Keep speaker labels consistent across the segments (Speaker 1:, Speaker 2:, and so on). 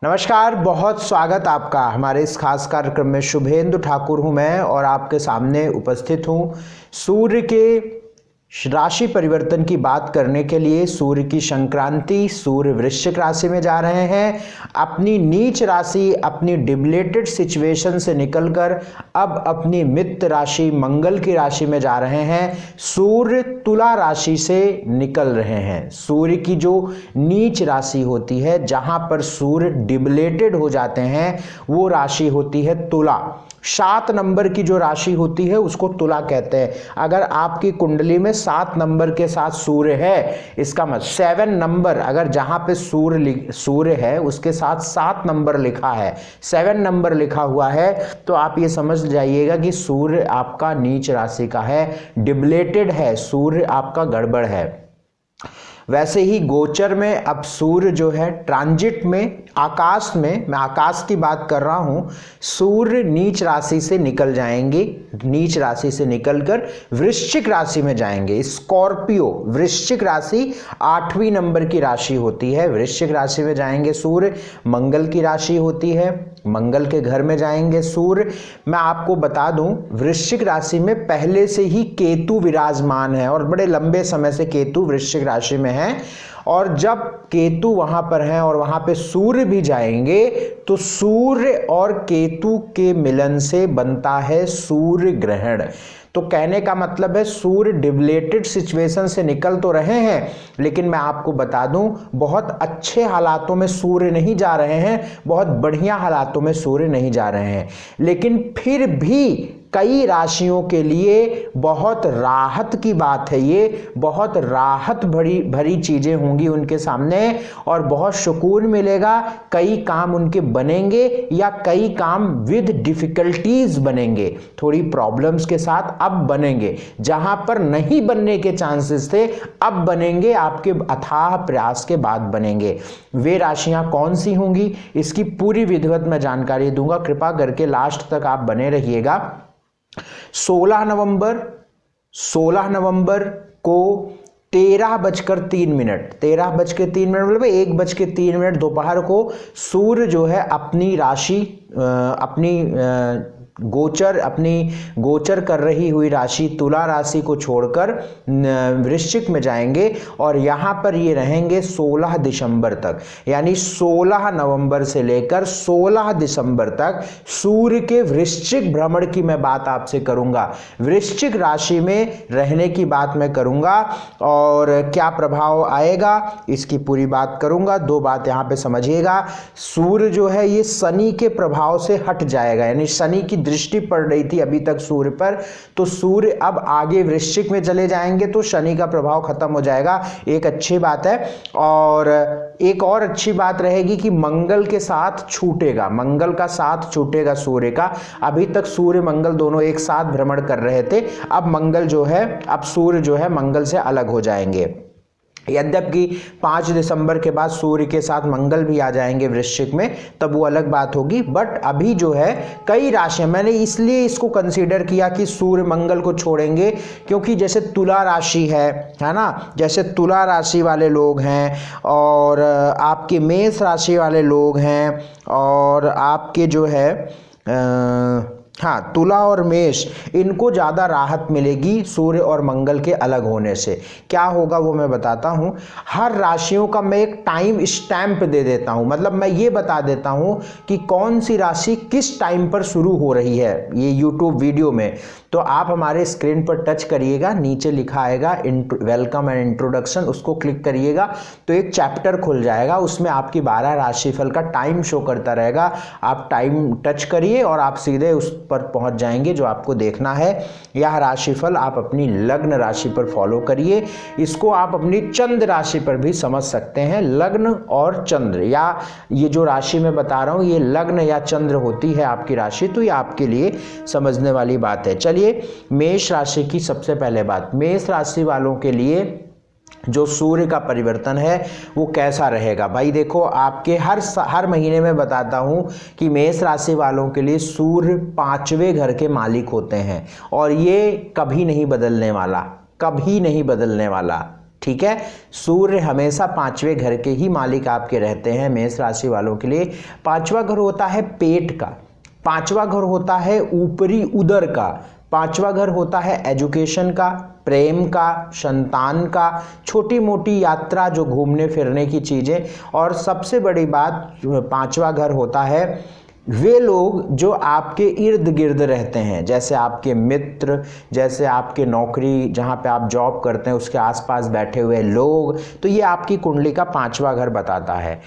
Speaker 1: नमस्कार, बहुत स्वागत आपका हमारे इस खास कार्यक्रम में। शुभेंदु ठाकुर हूं मैं और आपके सामने उपस्थित हूं सूर्य के राशि परिवर्तन की बात करने के लिए। सूर्य की संक्रांति, सूर्य वृश्चिक राशि में जा रहे हैं। अपनी नीच राशि, अपनी डिबलेटेड सिचुएशन से निकलकर अब अपनी मित्र राशि मंगल की राशि में जा रहे हैं। सूर्य तुला राशि से निकल रहे हैं। सूर्य की जो नीच राशि होती है, जहां पर सूर्य डिबलेटेड हो जाते हैं, वो राशि होती है तुला। 7 नंबर की जो राशि होती है उसको तुला कहते हैं। अगर आपकी कुंडली में 7 नंबर के साथ सूर्य है, इसका मतलब 7 नंबर, अगर जहां पे सूर्य है उसके साथ 7 नंबर लिखा है, 7 नंबर लिखा हुआ है, तो आप ये समझ जाइएगा कि सूर्य आपका नीच राशि का है, डिबलेटेड है, सूर्य आपका गड़बड़ है। वैसे ही गोचर में अब सूर्य जो है ट्रांजिट में, आकाश में, मैं आकाश की बात कर रहा हूं, सूर्य नीच राशि से निकल जाएंगे। नीच राशि से निकलकर वृश्चिक राशि में जाएंगे। स्कॉर्पियो, वृश्चिक राशि 8वीं नंबर की राशि होती है। वृश्चिक राशि में जाएंगे सूर्य, मंगल की राशि होती है, मंगल के घर में जाएंगे सूर्य। मैं आपको बता दूं, वृश्चिक राशि में पहले से ही केतु विराजमान है और बड़े लंबे समय से केतु वृश्चिक राशि में है। और जब केतु वहां पर है और वहां पे सूर्य भी जाएंगे, तो सूर्य और केतु के मिलन से बनता है सूर्य ग्रहण। तो कहने का मतलब है सूर्य डिबलेटेड सिचुएशन से निकल तो रहे हैं, लेकिन मैं आपको बता दूं, बहुत अच्छे हालातों में सूर्य नहीं जा रहे हैं, बहुत बढ़िया हालातों में सूर्य नहीं जा रहे हैं, लेकिन फिर भी कई राशियों के लिए बहुत राहत की बात है। ये बहुत राहत भरी चीजें होंगी उनके सामने और बहुत सुकून मिलेगा। कई काम उनके बनेंगे या कई काम विद डिफिकल्टीज बनेंगे, थोड़ी प्रॉब्लम्स के साथ अब बनेंगे। जहां पर नहीं बनने के चांसेस थे, अब बनेंगे, आपके अथाह प्रयास के बाद बनेंगे। वे राशियां कौन सी होंगी, इसकी पूरी विधिवत मैं जानकारी दूंगा। कृपा करके लास्ट तक आप बने रहिएगा। 16 नवंबर को 13:03, 13:03 मतलब 1:03 दोपहर को सूर्य जो है अपनी राशि, अपनी गोचर कर रही हुई राशि तुला राशि को छोड़कर वृश्चिक में जाएंगे और यहां पर ये रहेंगे 16 दिसंबर तक। यानी 16 नवंबर से लेकर 16 दिसंबर तक सूर्य के वृश्चिक भ्रमण की मैं बात आपसे करूंगा। वृश्चिक राशि में रहने की बात मैं करूंगा और क्या प्रभाव आएगा इसकी पूरी बात करूंगा। 2 बात यहां पे समझिएगा। सूर्य जो है ये शनि के प्रभाव से हट जाएगा, यानी शनि की दृष्टि पड़ रही थी अभी तक सूर्य पर, तो सूर्य अब आगे वृश्चिक में चले जाएंगे तो शनि का प्रभाव खत्म हो जाएगा। एक अच्छी बात है। और एक और अच्छी बात रहेगी कि मंगल के साथ छूटेगा, मंगल का साथ छूटेगा सूर्य का। अभी तक सूर्य मंगल दोनों एक साथ भ्रमण कर रहे थे, अब मंगल जो है, अब सूर्य जो है मंगल से अलग हो जाएंगे। यद्यपि 5 दिसंबर के बाद सूर्य के साथ मंगल भी आ जाएंगे वृश्चिक में, तब वो अलग बात होगी। बट अभी जो है कई राशियां, मैंने इसलिए इसको कंसीडर किया कि सूर्य मंगल को छोड़ेंगे, क्योंकि जैसे तुला राशि है ना, जैसे तुला राशि वाले लोग हैं और आपके मेष राशि वाले लोग हैं और आपके जो है हाँ, तुला और मेष, इनको ज़्यादा राहत मिलेगी सूर्य और मंगल के अलग होने से। क्या होगा वो मैं बताता हूँ। हर राशियों का मैं एक टाइम स्टैंप दे देता हूँ, मतलब मैं ये बता देता हूँ कि कौन सी राशि किस टाइम पर शुरू हो रही है ये यूट्यूब वीडियो में। तो आप हमारे स्क्रीन पर टच करिएगा, नीचे लिखा आएगा वेलकम एंड इंट्रोडक्शन, उसको क्लिक करिएगा तो एक चैप्टर खुल जाएगा, उसमें आपकी 12 राशिफल का टाइम शो करता रहेगा। आप टाइम टच करिए और आप सीधे उस पर पहुंच जाएंगे जो आपको देखना है। यह राशिफल आप अपनी लग्न राशि पर फॉलो करिए। इसको आप अपनी चंद्र राशि पर भी समझ सकते हैं। लग्न और चंद्र, या ये जो राशि मैं बता रहा हूं ये लग्न या चंद्र होती है आपकी राशि, तो ये आपके लिए समझने वाली बात है। चलिए, मेष राशि की सबसे पहले बात, मेष राशि वालों के लिए जो सूर्य का परिवर्तन है वो कैसा रहेगा। भाई देखो, आपके हर महीने में बताता हूं कि मेष राशि वालों के लिए सूर्य 5वें घर के मालिक होते हैं और ये कभी नहीं बदलने वाला, कभी नहीं बदलने वाला। ठीक है। सूर्य हमेशा 5वें घर के ही मालिक आपके रहते हैं मेष राशि वालों के लिए। 5वां घर होता है पेट का, 5वां घर होता है ऊपरी उदर का, 5वां घर होता है एजुकेशन का, प्रेम का, संतान का, छोटी मोटी यात्रा जो घूमने फिरने की चीजें, और सबसे बड़ी बात 5वां घर होता है वे लोग जो आपके इर्द गिर्द रहते हैं, जैसे आपके मित्र, जैसे आपके नौकरी जहाँ पे आप जॉब करते हैं उसके आसपास बैठे हुए लोग। तो ये आपकी कुंडली का 5वां घर बताता है।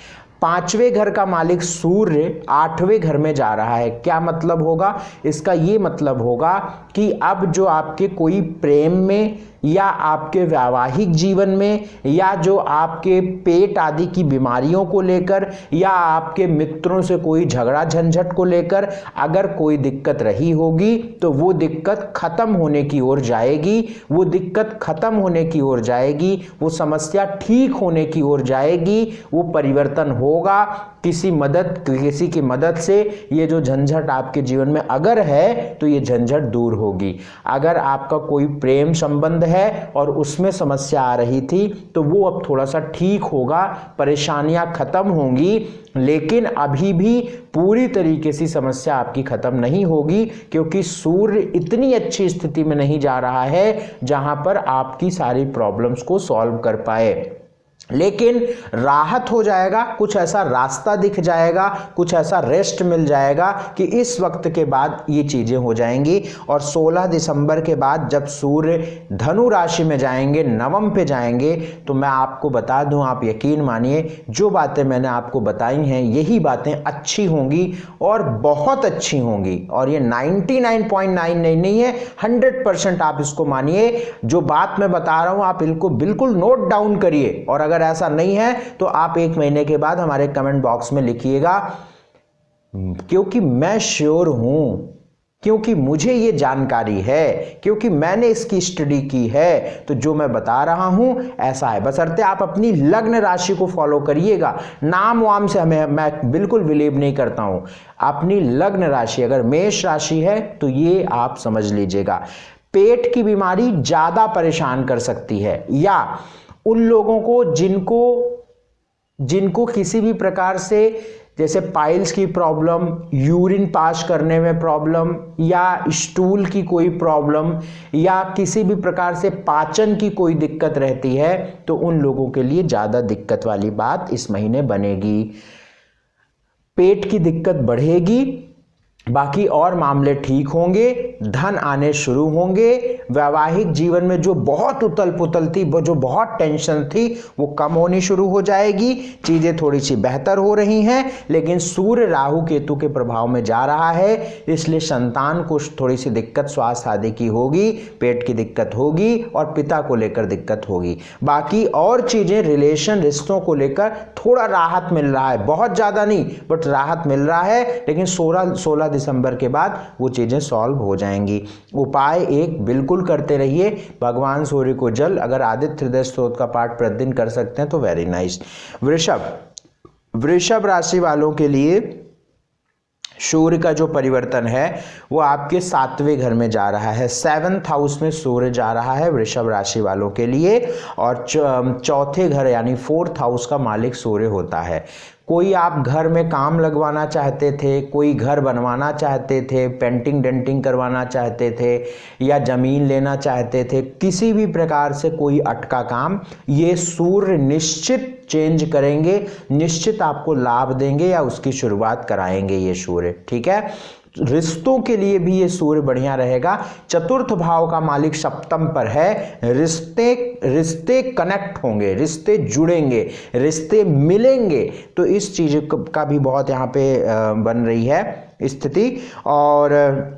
Speaker 1: 5वें घर का मालिक सूर्य 8वें घर में जा रहा है। क्या मतलब होगा इसका? ये मतलब होगा कि अब जो आपके कोई प्रेम में या आपके वैवाहिक जीवन में या जो आपके पेट आदि की बीमारियों को लेकर या आपके मित्रों से कोई झगड़ा झंझट को लेकर अगर कोई दिक्कत रही होगी तो वो दिक्कत खत्म होने की ओर जाएगी, वो दिक्कत खत्म होने की ओर जाएगी, वो समस्या ठीक होने की ओर जाएगी, वो परिवर्तन होगा। किसी की मदद से ये जो झंझट आपके जीवन में अगर है तो ये झंझट दूर होगी। अगर आपका कोई प्रेम संबंध है और उसमें समस्या आ रही थी तो वो अब थोड़ा सा ठीक होगा, परेशानियां खत्म होंगी, लेकिन अभी भी पूरी तरीके से समस्या आपकी खत्म नहीं होगी, क्योंकि सूर्य इतनी अच्छी स्थिति में नहीं जा रहा है जहां पर आपकी सारी प्रॉब्लम्स को सॉल्व कर पाए। लेकिन राहत हो जाएगा, कुछ ऐसा रास्ता दिख जाएगा, कुछ ऐसा रेस्ट मिल जाएगा कि इस वक्त के बाद ये चीजें हो जाएंगी। और 16 दिसंबर के बाद जब सूर्य धनु राशि में जाएंगे, नवम पे जाएंगे, तो मैं आपको बता दूं, आप यकीन मानिए जो बातें मैंने आपको बताई हैं यही बातें अच्छी होंगी और बहुत अच्छी होंगी। और ये 99.9 नहीं है, 100% आप इसको मानिए। जो बात मैं बता रहा हूं आप इनको बिल्कुल नोट डाउन करिए, और अगर ऐसा नहीं है तो आप 1 महीने के बाद हमारे कमेंट बॉक्स में लिखिएगा, क्योंकि मैं श्योर हूं, क्योंकि मुझे ये जानकारी है, क्योंकि मैंने इसकी स्टडी की है। तो जो मैं बता रहा हूं ऐसा है, बशर्ते आप अपनी लग्न राशि को फॉलो करिएगा। नाम वाम से मैं बिल्कुल बिलीव नहीं करता हूं। अपनी लग्न राशि अगर मेष राशि है तो ये आप समझ लीजिएगा। पेट की बीमारी ज्यादा परेशान कर सकती है, या उन लोगों को जिनको किसी भी प्रकार से जैसे पाइल्स की प्रॉब्लम, यूरिन पास करने में प्रॉब्लम, या स्टूल की कोई प्रॉब्लम, या किसी भी प्रकार से पाचन की कोई दिक्कत रहती है, तो उन लोगों के लिए ज्यादा दिक्कत वाली बात इस महीने बनेगी। पेट की दिक्कत बढ़ेगी, बाकी और मामले ठीक होंगे, धन आने शुरू होंगे, वैवाहिक जीवन में जो बहुत उथल पुथल थी, वो जो बहुत टेंशन थी, वो कम होनी शुरू हो जाएगी, चीजें थोड़ी सी बेहतर हो रही हैं। लेकिन सूर्य राहु केतु के प्रभाव में जा रहा है, इसलिए संतान को थोड़ी सी दिक्कत स्वास्थ्य आदि की होगी, पेट की दिक्कत होगी और पिता को लेकर दिक्कत होगी। बाकी और चीजें रिलेशन, रिश्तों को लेकर थोड़ा राहत मिल रहा है, बहुत ज्यादा नहीं बट राहत मिल रहा है। लेकिन 16 दिसंबर के बाद वो चीजें सॉल्व हो जाएंगी। उपाय एक बिल्कुल करते रहिए, भगवान सूर्य को जल, अगर आदित्य हृदय स्तोत्र का पाठ प्रतिदिन कर सकते हैं तो वेरी नाइस। वृषभ राशि वालों के लिए सूर्य का जो परिवर्तन है वो आपके 7वें घर में जा रहा है। 7th हाउस में सूर्य जा रहा है वृषभ राशि वालों के लिए, और चौथे घर यानी 4th हाउस का मालिक सूर्य होता है। कोई आप घर में काम लगवाना चाहते थे, कोई घर बनवाना चाहते थे, पेंटिंग डेंटिंग करवाना चाहते थे, या जमीन लेना चाहते थे, किसी भी प्रकार से कोई अटका काम, ये सूर्य निश्चित चेंज करेंगे, निश्चित आपको लाभ देंगे या उसकी शुरुआत कराएंगे ये सूर्य, ठीक है। रिश्तों के लिए भी ये सूर्य बढ़िया रहेगा। 4th भाव का मालिक सप्तम पर है, रिश्ते कनेक्ट होंगे, रिश्ते जुड़ेंगे, रिश्ते मिलेंगे, तो इस चीज का भी बहुत यहाँ पे बन रही है स्थिति। और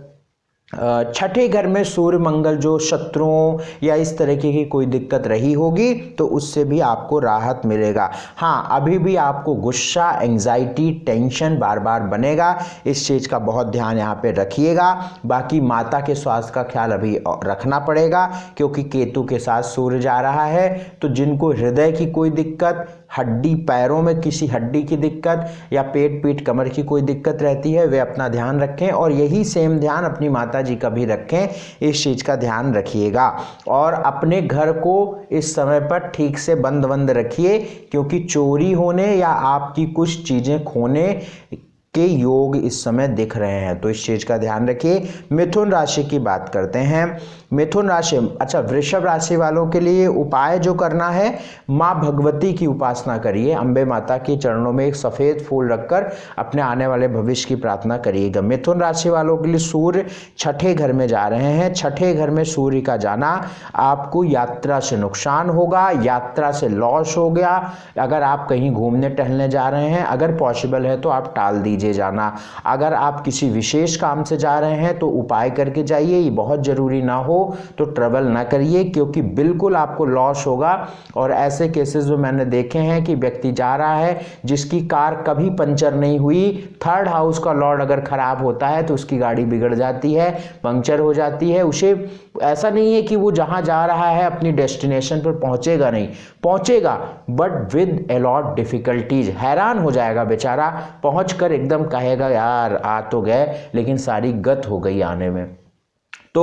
Speaker 1: 6ठे घर में सूर्य मंगल, जो शत्रुओं या इस तरीके की कोई दिक्कत रही होगी तो उससे भी आपको राहत मिलेगा। हाँ, अभी भी आपको गुस्सा, एंजाइटी, टेंशन बार बार बनेगा, इस चीज़ का बहुत ध्यान यहाँ पे रखिएगा। बाकी माता के स्वास्थ्य का ख्याल अभी रखना पड़ेगा, क्योंकि केतु के साथ सूर्य जा रहा है। तो जिनको हृदय की कोई दिक्कत, हड्डी पैरों में किसी हड्डी की दिक्कत या पेट पीठ कमर की कोई दिक्कत रहती है वे अपना ध्यान रखें, और यही सेम ध्यान अपनी माता जी का भी रखें, इस चीज़ का ध्यान रखिएगा। और अपने घर को इस समय पर ठीक से बंद रखिए, क्योंकि चोरी होने या आपकी कुछ चीज़ें खोने के योग इस समय दिख रहे हैं, तो इस चीज़ का ध्यान रखिए। मिथुन राशि की बात करते हैं। मिथुन राशि, अच्छा वृषभ राशि वालों के लिए उपाय जो करना है, माँ भगवती की उपासना करिए, अम्बे माता के चरणों में एक सफ़ेद फूल रखकर अपने आने वाले भविष्य की प्रार्थना करिएगा। मिथुन राशि वालों के लिए सूर्य छठे घर में जा रहे हैं। छठे घर में सूर्य का जाना आपको यात्रा से नुकसान होगा, यात्रा से लॉस हो गया। अगर आप कहीं घूमने टहलने जा रहे हैं, अगर पॉसिबल है तो आप टाल दीजिए जाना। अगर आप किसी विशेष काम से जा रहे हैं तो उपाय करके जाइए, ये बहुत ज़रूरी ना हो तो ट्रैवल ना करिए, क्योंकि बिल्कुल आपको लॉस होगा। और ऐसे केसेस में मैंने देखे हैं कि व्यक्ति जा रहा है जिसकी कार कभी पंचर नहीं हुई, थर्ड हाउस का लॉर्ड अगर खराब होता है तो उसकी गाड़ी बिगड़ जाती है, पंक्चर हो जाती है। उसे ऐसा नहीं है कि वो जहां जा रहा है अपनी डेस्टिनेशन पर पहुंचेगा, नहीं पहुंचेगा, but with a lot difficulties, हैरान हो जाएगा बेचारा, पहुंचकर एकदम कहेगा यार आ तो गए लेकिन सारी गत हो गई आने में। तो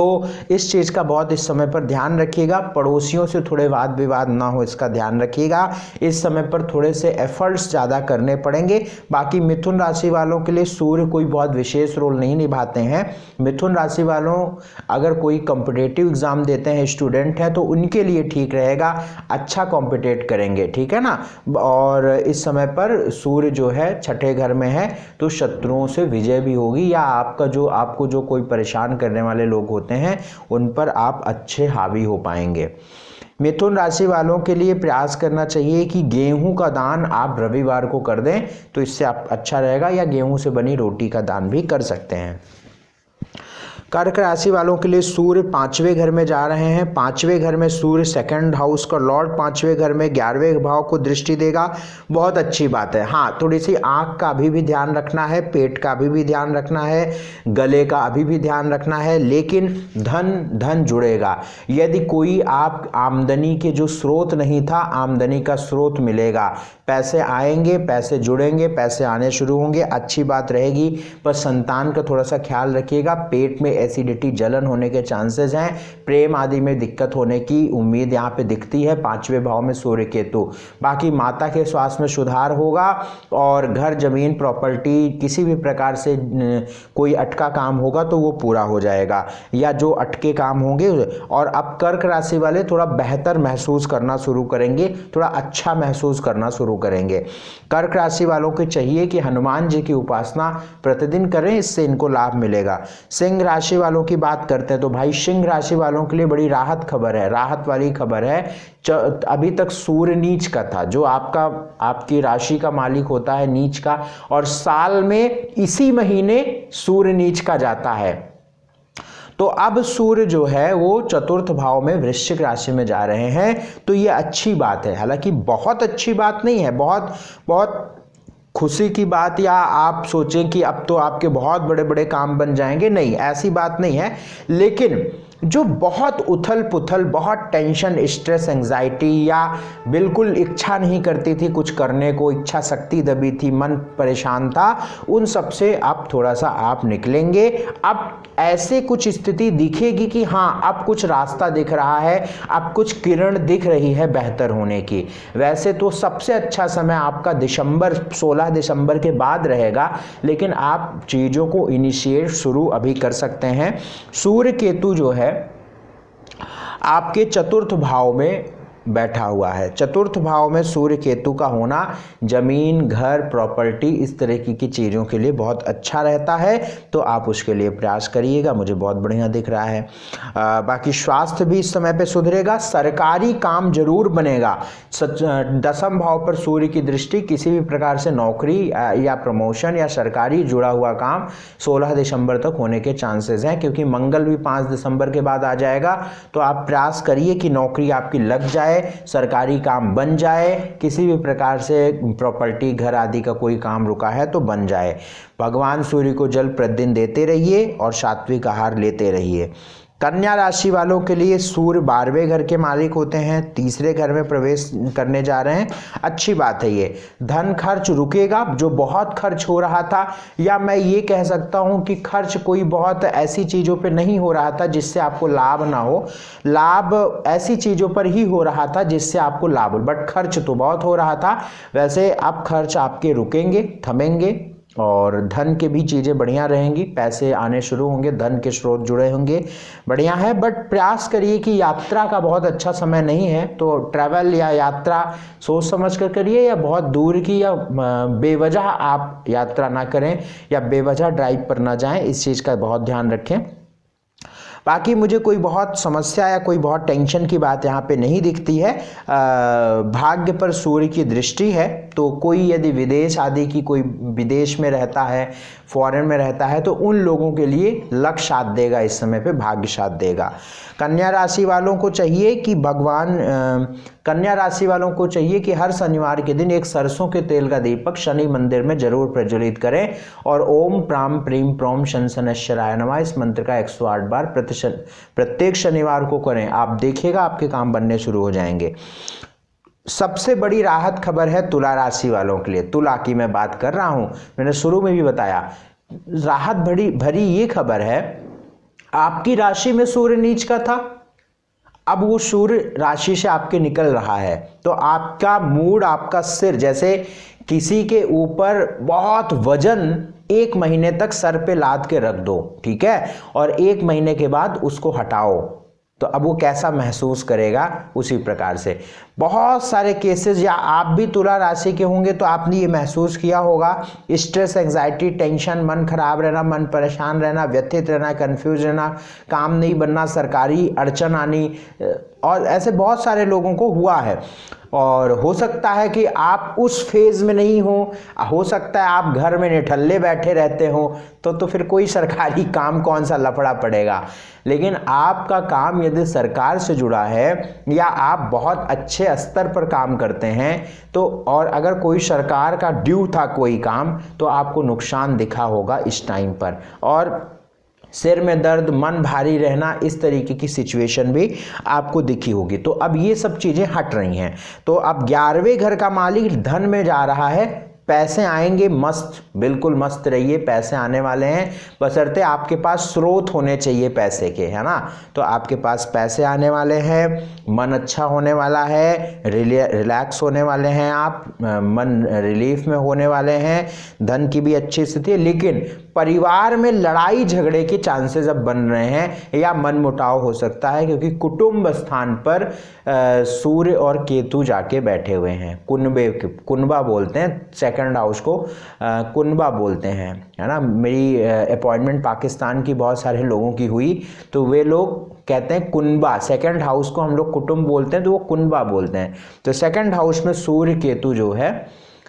Speaker 1: इस चीज़ का बहुत इस समय पर ध्यान रखिएगा। पड़ोसियों से थोड़े वाद विवाद ना हो, इसका ध्यान रखिएगा। इस समय पर थोड़े से एफर्ट्स ज़्यादा करने पड़ेंगे। बाकी मिथुन राशि वालों के लिए सूर्य कोई बहुत विशेष रोल नहीं निभाते हैं। मिथुन राशि वालों अगर कोई कॉम्पिटेटिव एग्ज़ाम देते हैं, स्टूडेंट हैं, तो उनके लिए ठीक रहेगा, अच्छा कॉम्पिटेट करेंगे, ठीक है ना। और इस समय पर सूर्य जो है छठे घर में है, तो शत्रुओं से विजय भी होगी, या आपको जो कोई परेशान करने वाले लोग होते हैं उन पर आप अच्छे हावी हो पाएंगे। मिथुन राशि वालों के लिए प्रयास करना चाहिए कि गेहूं का दान आप रविवार को कर दें, तो इससे आप अच्छा रहेगा, या गेहूं से बनी रोटी का दान भी कर सकते हैं। कर्क राशि वालों के लिए सूर्य पांचवें घर में जा रहे हैं। पांचवें घर में सूर्य सेकंड हाउस का लॉर्ड पांचवें घर में 11वें भाव को दृष्टि देगा, बहुत अच्छी बात है। हाँ, थोड़ी सी आंख का अभी भी ध्यान रखना है, पेट का अभी भी ध्यान रखना है, गले का अभी भी ध्यान रखना है, लेकिन धन जुड़ेगा। यदि कोई आप आमदनी के जो स्रोत नहीं था, आमदनी का स्रोत मिलेगा, पैसे आएंगे, पैसे जुड़ेंगे, पैसे आने शुरू होंगे, अच्छी बात रहेगी। पर संतान का थोड़ा सा ख्याल रखिएगा, पेट में एसिडिटी जलन होने के चांसेस हैं, प्रेम आदि में दिक्कत होने की उम्मीद यहाँ पे दिखती है, पांचवें भाव में सूर्य केतु। बाकी माता के स्वास्थ्य में सुधार होगा, और घर जमीन प्रॉपर्टी किसी भी प्रकार से कोई अटका काम होगा तो वो पूरा हो जाएगा, या जो अटके काम होंगे। और अब कर्क राशि वाले थोड़ा बेहतर महसूस करना शुरू करेंगे, थोड़ा अच्छा महसूस करना शुरू करेंगे। कर्क राशि वालों को चाहिए कि हनुमान जी की उपासना प्रतिदिन करें, इससे इनको लाभ मिलेगा। सिंह राशि वालों की बात करते हैं तो भाई सिंह राशि वालों के लिए बड़ी राहत खबर है, राहत वाली खबर है। अभी तक सूर्य नीच का था, जो आपकी राशि का मालिक होता है नीच का, और साल में इसी महीने सूर्य नीच का जाता है। तो अब सूर्य जो है वो चतुर्थ भाव में वृश्चिक राशि में जा रहे हैं, तो ये अच्छी बात है। हालांकि बहुत अच्छी बात नहीं है, बहुत खुशी की बात, या आप सोचें कि अब तो आपके बहुत बड़े बड़े काम बन जाएंगे, नहीं, ऐसी बात नहीं है। लेकिन जो बहुत उथल पुथल, बहुत टेंशन, स्ट्रेस, एंजाइटी, या बिल्कुल इच्छा नहीं करती थी कुछ करने को, इच्छा शक्ति दबी थी, मन परेशान था, उन सब से अब थोड़ा सा आप निकलेंगे। अब ऐसे कुछ स्थिति दिखेगी कि हाँ अब कुछ रास्ता दिख रहा है, अब कुछ किरण दिख रही है बेहतर होने की। वैसे तो सबसे अच्छा समय आपका 16 दिसंबर के बाद रहेगा, लेकिन आप चीज़ों को इनिशिएट शुरू अभी कर सकते हैं। सूर्य केतु जो है आपके चतुर्थ भाव में बैठा हुआ है। चतुर्थ भाव में सूर्य केतु का होना जमीन, घर, प्रॉपर्टी, इस तरह की चीज़ों के लिए बहुत अच्छा रहता है, तो आप उसके लिए प्रयास करिएगा, मुझे बहुत बढ़िया दिख रहा है। बाकी स्वास्थ्य भी इस समय पे सुधरेगा, सरकारी काम जरूर बनेगा। दसम भाव पर सूर्य की दृष्टि, किसी भी प्रकार से नौकरी या प्रमोशन या सरकारी जुड़ा हुआ काम 16 दिसंबर तक होने के चांसेस हैं, क्योंकि मंगल भी 5 दिसंबर के बाद आ जाएगा। तो आप प्रयास करिए कि नौकरी आपकी लग जाए, सरकारी काम बन जाए, किसी भी प्रकार से प्रॉपर्टी, घर आदि का कोई काम रुका है तो बन जाए। भगवान सूर्य को जल प्रतिदिन देते रहिए और सात्विक आहार लेते रहिए। कन्या राशि वालों के लिए सूर्य 12वें घर के मालिक होते हैं, तीसरे घर में प्रवेश करने जा रहे हैं, अच्छी बात है ये। धन खर्च रुकेगा, जो बहुत खर्च हो रहा था, या मैं ये कह सकता हूँ कि खर्च कोई बहुत ऐसी चीज़ों पे नहीं हो रहा था जिससे आपको लाभ ना हो, लाभ ऐसी चीज़ों पर ही हो रहा था जिससे आपको लाभ हो, बट खर्च तो बहुत हो रहा था। वैसे अब खर्च आपके रुकेंगे, थमेंगे, और धन के भी चीज़ें बढ़िया रहेंगी, पैसे आने शुरू होंगे, धन के स्रोत जुड़े होंगे, बढ़िया है। बट प्रयास करिए कि यात्रा का बहुत अच्छा समय नहीं है, तो ट्रैवल या यात्रा सोच समझ कर करिए, या बहुत दूर की या बेवजह आप यात्रा ना करें, या बेवजह ड्राइव पर ना जाएं, इस चीज़ का बहुत ध्यान रखें। बाकी मुझे कोई बहुत समस्या या कोई बहुत टेंशन की बात यहाँ पे नहीं दिखती है। भाग्य पर सूर्य की दृष्टि है, तो कोई यदि विदेश आदि की, कोई विदेश में रहता है, फॉरेन में रहता है, तो उन लोगों के लिए लक साथ देगा, इस समय पे भाग्य साथ देगा। कन्या राशि वालों को चाहिए कि कन्या राशि वालों को चाहिए कि हर शनिवार के दिन एक सरसों के तेल का दीपक शनि मंदिर में जरूर प्रज्वलित करें, और ओम प्राम प्रीम प्रोम शन शनैश्चराय नमः इस मंत्र का 108 बार प्रत्येक शनिवार को करें। आप देखिएगा आपके काम बनने शुरू हो जाएंगे। सबसे बड़ी राहत खबर है तुला राशि वालों के लिए। तुला की मैं बात कर रहा हूं, मैंने शुरू में भी बताया, राहत भरी ये खबर है, आपकी राशि में सूर्य नीच का था, अब वो सूर्य राशि से आपके निकल रहा है, तो आपका मूड, आपका सिर, जैसे किसी के ऊपर बहुत वजन 1 महीने तक सर पे लाद के रख दो, ठीक है, और 1 महीने के बाद उसको हटाओ, तो अब वो कैसा महसूस करेगा, उसी प्रकार से बहुत सारे केसेस, या आप भी तुला राशि के होंगे तो आपने ये महसूस किया होगा, स्ट्रेस, एंजाइटी, टेंशन, मन खराब रहना, मन परेशान रहना, व्यथित रहना, कंफ्यूज रहना, काम नहीं बनना, सरकारी अड़चन आनी, और ऐसे बहुत सारे लोगों को हुआ है। और हो सकता है कि आप उस फेज में नहीं हो सकता है आप घर में निठल्ले बैठे रहते हो, तो फिर कोई सरकारी काम कौन सा लफड़ा पड़ेगा। लेकिन आपका काम यदि सरकार से जुड़ा है, या आप बहुत अच्छे स्तर पर काम करते हैं, तो और अगर कोई सरकार का ड्यू था कोई काम, तो आपको नुकसान दिखा होगा इस टाइम पर, और सिर में दर्द, मन भारी रहना, इस तरीके की सिचुएशन भी आपको दिखी होगी। तो अब ये सब चीज़ें हट रही हैं। तो अब 11वें घर का मालिक धन में जा रहा है, पैसे आएंगे, मस्त, बिल्कुल मस्त रहिए, पैसे आने वाले हैं, बशर्ते आपके पास स्रोत होने चाहिए पैसे के, है ना। तो आपके पास पैसे आने वाले हैं, मन अच्छा होने वाला है, रिलैक्स होने वाले हैं, आप मन रिलीफ में होने वाले हैं, धन की भी अच्छी स्थिति है। लेकिन परिवार में लड़ाई झगड़े के चांसेस अब बन रहे हैं, या मनमुटाव हो सकता है, क्योंकि कुटुंब स्थान पर सूर्य और केतु जाके बैठे हुए हैं। कुनबा बोलते हैं, सेकंड हाउस को कुनबा बोलते हैं, है ना। मेरी अपॉइंटमेंट पाकिस्तान की बहुत सारे लोगों की हुई, तो वे लोग कहते हैं कुनबा, सेकंड हाउस को हम लोग कुटुंब बोलते हैं, तो वो कुनबा बोलते हैं। तो सेकंड हाउस में सूर्य केतु जो है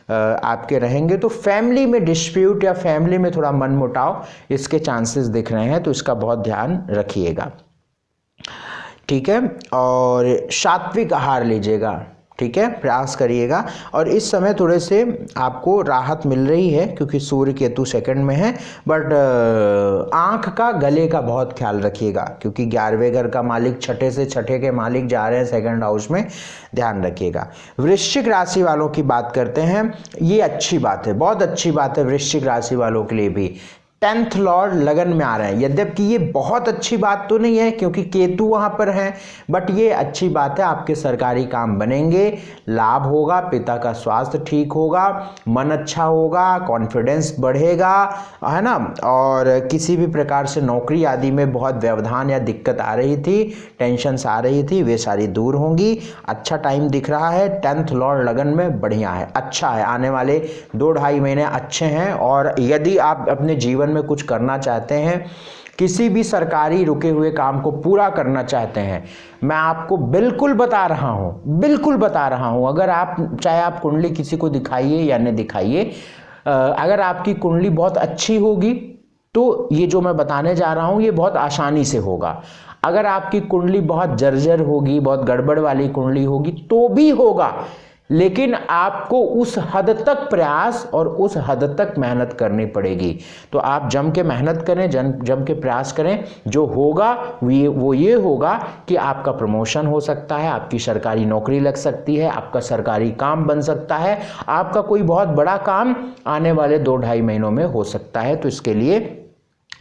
Speaker 1: आपके रहेंगे, तो फैमिली में डिस्प्यूट या फैमिली में थोड़ा मनमुटाव, इसके चांसेस दिख रहे हैं, तो इसका बहुत ध्यान रखिएगा, ठीक है। और सात्विक आहार लीजिएगा, ठीक है, प्रयास करिएगा। और इस समय थोड़े से आपको राहत मिल रही है, क्योंकि सूर्य केतु सेकंड में है, बट आँख का, गले का बहुत ख्याल रखिएगा, क्योंकि 11वें घर का मालिक छठे से छठे के मालिक जा रहे हैं सेकंड हाउस में, ध्यान रखिएगा। वृश्चिक राशि वालों की बात करते हैं, ये अच्छी बात है, बहुत अच्छी बात है वृश्चिक राशि वालों के लिए भी। 10th लॉर्ड लगन में आ रहे हैं, यद्यपि ये बहुत अच्छी बात तो नहीं है क्योंकि केतु वहां पर हैं, बट ये अच्छी बात है, आपके सरकारी काम बनेंगे, लाभ होगा, पिता का स्वास्थ्य ठीक होगा, मन अच्छा होगा, कॉन्फिडेंस बढ़ेगा, है ना। और किसी भी प्रकार से नौकरी आदि में बहुत व्यवधान या दिक्कत आ रही थी, टेंशन्स आ रही थी, वे सारी दूर होंगी। अच्छा टाइम दिख रहा है, 10th लॉर्ड लगन में बढ़िया है, अच्छा है, आने वाले 2-2.5 महीने अच्छे हैं। और यदि आप अपने जीवन में कुछ करना चाहते हैं, किसी भी सरकारी रुके हुए काम को पूरा करना चाहते हैं, मैं आपको बिल्कुल बता रहा हूं, अगर आप, चाहे आप कुंडली किसी को दिखाइए या नहीं दिखाइए, अगर आपकी कुंडली बहुत अच्छी होगी तो ये जो मैं बताने जा रहा हूं ये बहुत आसानी से होगा। अगर आपकी कुंडली बहुत जर्जर होगी, बहुत गड़बड़ वाली कुंडली होगी, तो भी होगा, लेकिन आपको उस हद तक प्रयास और उस हद तक मेहनत करनी पड़ेगी। तो आप जम के मेहनत करें, जम के प्रयास करें। जो होगा वो ये होगा कि आपका प्रमोशन हो सकता है, आपकी सरकारी नौकरी लग सकती है, आपका सरकारी काम बन सकता है, आपका कोई बहुत बड़ा काम आने वाले 2-2.5 महीनों में हो सकता है। तो इसके लिए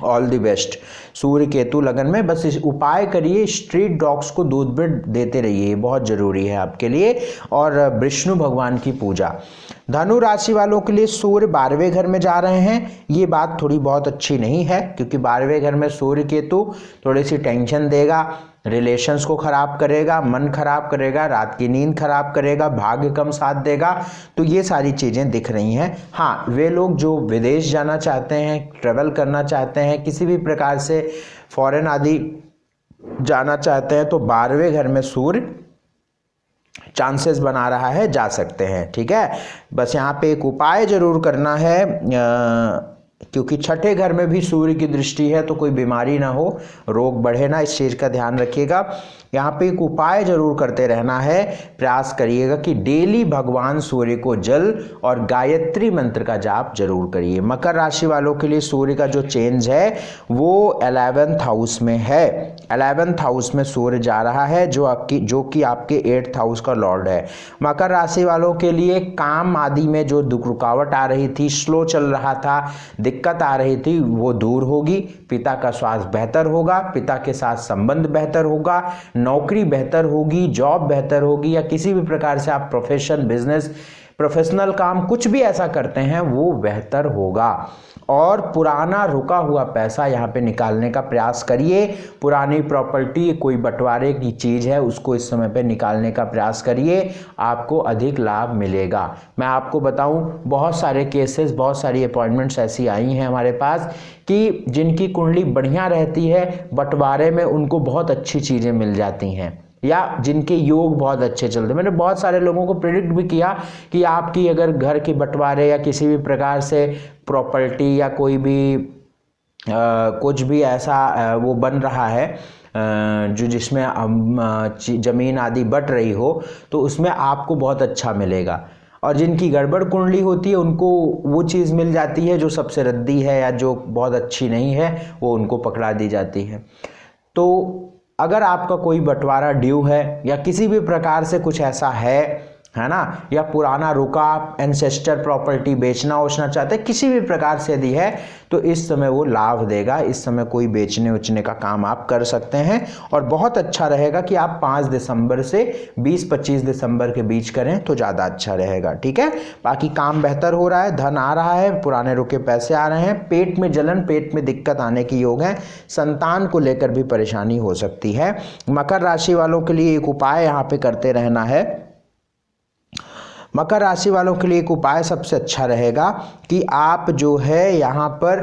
Speaker 1: ऑल द बेस्ट। सूर्य केतु लगन में बस इस उपाय करिए, स्ट्रीट डॉग्स को दूध ब्रेड देते रहिए, बहुत जरूरी है आपके लिए। और विष्णु भगवान की पूजा। धनु राशि वालों के लिए सूर्य 12वें घर में जा रहे हैं। ये बात थोड़ी बहुत अच्छी नहीं है, क्योंकि 12वें घर में सूर्य केतु थोड़ी सी टेंशन देगा, रिलेशंस को खराब करेगा, मन खराब करेगा, रात की नींद खराब करेगा, भाग्य कम साथ देगा। तो ये सारी चीज़ें दिख रही हैं। हाँ, वे लोग जो विदेश जाना चाहते हैं, ट्रेवल करना चाहते हैं, किसी भी प्रकार से फॉरेन आदि जाना चाहते हैं, तो 12वें घर में सूर्य चांसेस बना रहा है, जा सकते हैं। ठीक है, बस यहाँ पे एक उपाय जरूर करना है, क्योंकि छठे घर में भी सूर्य की दृष्टि है, तो कोई बीमारी ना हो, रोग बढ़े ना, इस चीज़ का ध्यान रखिएगा। यहाँ पे एक उपाय जरूर करते रहना है, प्रयास करिएगा कि डेली भगवान सूर्य को जल और गायत्री मंत्र का जाप जरूर करिए। मकर राशि वालों के लिए सूर्य का जो चेंज है वो 11th हाउस में है। 11th हाउस में सूर्य जा रहा है, जो कि आपके 8th हाउस का लॉर्ड है। मकर राशि वालों के लिए काम आदि में जो रुकावट आ रही थी, स्लो चल रहा था, दिक्कत आ रही थी, वो दूर होगी। पिता का स्वास्थ्य बेहतर होगा, पिता के साथ संबंध बेहतर होगा, नौकरी बेहतर होगी, जॉब बेहतर होगी, या किसी भी प्रकार से आप प्रोफेशन, बिजनेस, प्रोफेशनल काम कुछ भी ऐसा करते हैं वो बेहतर होगा। और पुराना रुका हुआ पैसा यहाँ पे निकालने का प्रयास करिए। पुरानी प्रॉपर्टी, कोई बंटवारे की चीज़ है, उसको इस समय पे निकालने का प्रयास करिए, आपको अधिक लाभ मिलेगा। मैं आपको बताऊं, बहुत सारे केसेस, बहुत सारी अपॉइंटमेंट्स ऐसी आई हैं हमारे पास कि जिनकी कुंडली बढ़िया रहती है, बंटवारे में उनको बहुत अच्छी चीज़ें मिल जाती हैं, या जिनके योग बहुत अच्छे चलते हैं। मैंने बहुत सारे लोगों को प्रेडिक्ट भी किया कि आपकी अगर घर के बंटवारे या किसी भी प्रकार से प्रॉपर्टी या कोई भी कुछ भी ऐसा वो बन रहा है जो जिसमें जमीन आदि बट रही हो, तो उसमें आपको बहुत अच्छा मिलेगा। और जिनकी गड़बड़ कुंडली होती है उनको वो चीज़ मिल जाती है जो सबसे रद्दी है या जो बहुत अच्छी नहीं है, वो उनको पकड़ा दी जाती है। तो अगर आपका कोई बंटवारा ड्यू है या किसी भी प्रकार से कुछ ऐसा है ना, या पुराना रुका एंसेस्टर प्रॉपर्टी बेचना उचना चाहते हैं, किसी भी प्रकार से यदि है, तो इस समय वो लाभ देगा। इस समय कोई बेचने उचने का काम आप कर सकते हैं, और बहुत अच्छा रहेगा कि आप 5 दिसंबर से 20-25 दिसंबर के बीच करें तो ज़्यादा अच्छा रहेगा। ठीक है, बाकी काम बेहतर हो रहा है, धन आ रहा है, पुराने रुके पैसे आ रहे हैं, पेट में जलन, पेट में दिक्कत आने की योग है, संतान को लेकर भी परेशानी हो सकती है। मकर राशि वालों के लिए एक उपाय यहाँ पे करते रहना है। मकर राशि वालों के लिए एक उपाय सबसे अच्छा रहेगा कि आप जो है यहाँ पर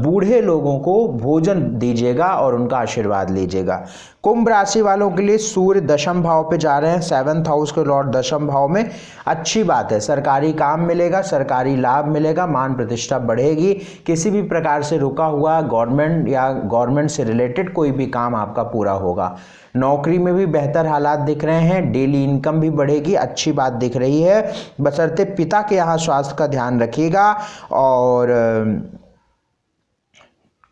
Speaker 1: बूढ़े लोगों को भोजन दीजिएगा और उनका आशीर्वाद लीजिएगा। कुंभ राशि वालों के लिए सूर्य 10th भाव पे जा रहे हैं, 7th हाउस के लॉर्ड 10th भाव में। अच्छी बात है, सरकारी काम मिलेगा, सरकारी लाभ मिलेगा, मान प्रतिष्ठा बढ़ेगी, किसी भी प्रकार से रुका हुआ गवर्नमेंट या गवर्नमेंट से रिलेटेड कोई भी काम आपका पूरा होगा। नौकरी में भी बेहतर हालात दिख रहे हैं, डेली इनकम भी बढ़ेगी, अच्छी बात दिख रही है। बशर्ते पिता के यहाँ स्वास्थ्य का ध्यान रखिएगा, और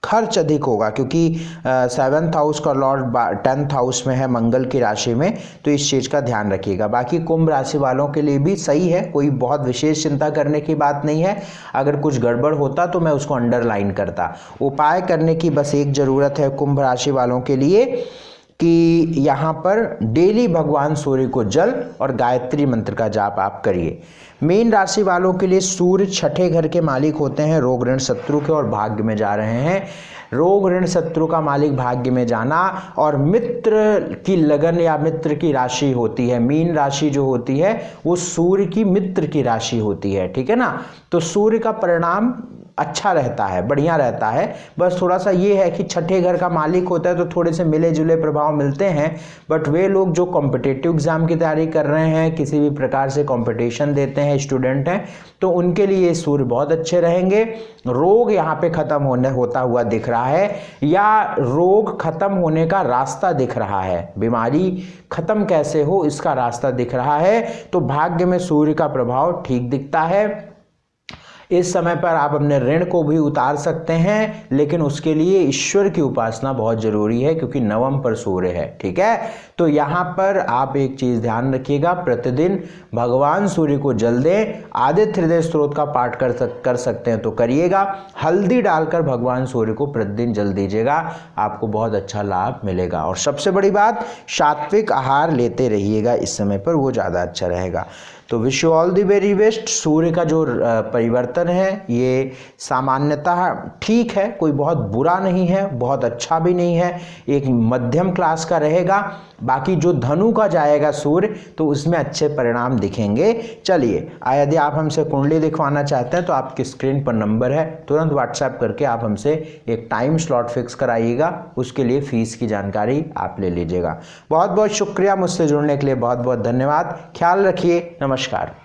Speaker 1: खर्च अधिक होगा क्योंकि 7th हाउस का लॉर्ड 10th हाउस में है, मंगल की राशि में, तो इस चीज़ का ध्यान रखिएगा। बाकी कुंभ राशि वालों के लिए भी सही है, कोई बहुत विशेष चिंता करने की बात नहीं है। अगर कुछ गड़बड़ होता तो मैं उसको अंडरलाइन करता। उपाय करने की बस एक ज़रूरत है कुंभ राशि वालों के लिए कि यहाँ पर डेली भगवान सूर्य को जल और गायत्री मंत्र का जाप आप करिए। मीन राशि वालों के लिए सूर्य 6ठे घर के मालिक होते हैं, रोग ऋण शत्रु के, और भाग्य में जा रहे हैं। रोग ऋण शत्रु का मालिक भाग्य में जाना और मित्र की लगन या मित्र की राशि होती है। मीन राशि जो होती है वो सूर्य की मित्र की राशि होती है, ठीक है ना। तो सूर्य का परिणाम अच्छा रहता है, बढ़िया रहता है। बस थोड़ा सा ये है कि छठे घर का मालिक होता है तो थोड़े से मिले जुले प्रभाव मिलते हैं। बट वे लोग जो कॉम्पिटिटिव एग्जाम की तैयारी कर रहे हैं, किसी भी प्रकार से कंपटीशन देते हैं, स्टूडेंट हैं, तो उनके लिए सूर्य बहुत अच्छे रहेंगे। रोग यहाँ पे खत्म होता हुआ दिख रहा है, या रोग खत्म होने का रास्ता दिख रहा है, बीमारी खत्म कैसे हो इसका रास्ता दिख रहा है। तो भाग्य में सूर्य का प्रभाव ठीक दिखता है। इस समय पर आप अपने ऋण को भी उतार सकते हैं, लेकिन उसके लिए ईश्वर की उपासना बहुत जरूरी है, क्योंकि नवम पर सूर्य है। ठीक है, तो यहाँ पर आप एक चीज ध्यान रखिएगा, प्रतिदिन भगवान सूर्य को जल दें। आदित्य हृदय स्तोत्र का पाठ कर सकते हैं तो करिएगा। हल्दी डालकर भगवान सूर्य को प्रतिदिन जल दीजिएगा, आपको बहुत अच्छा लाभ मिलेगा। और सबसे बड़ी बात, सात्विक आहार लेते रहिएगा इस समय पर, वो ज़्यादा अच्छा रहेगा। तो wish you all the very best. सूर्य का जो परिवर्तन है ये सामान्यतः ठीक है, कोई बहुत बुरा नहीं है, बहुत अच्छा भी नहीं है, एक मध्यम क्लास का रहेगा। बाकी जो धनु का जाएगा सूर्य, तो उसमें अच्छे परिणाम दिखेंगे। चलिए, यदि आप हमसे कुंडली दिखवाना चाहते हैं तो आपकी स्क्रीन पर नंबर है, तुरंत व्हाट्सएप करके आप हमसे एक टाइम स्लॉट फिक्स कराइएगा। उसके लिए फीस की जानकारी आप ले लीजिएगा। बहुत बहुत शुक्रिया, मुझसे जुड़ने के लिए बहुत बहुत धन्यवाद। ख्याल रखिए, नमस्कार।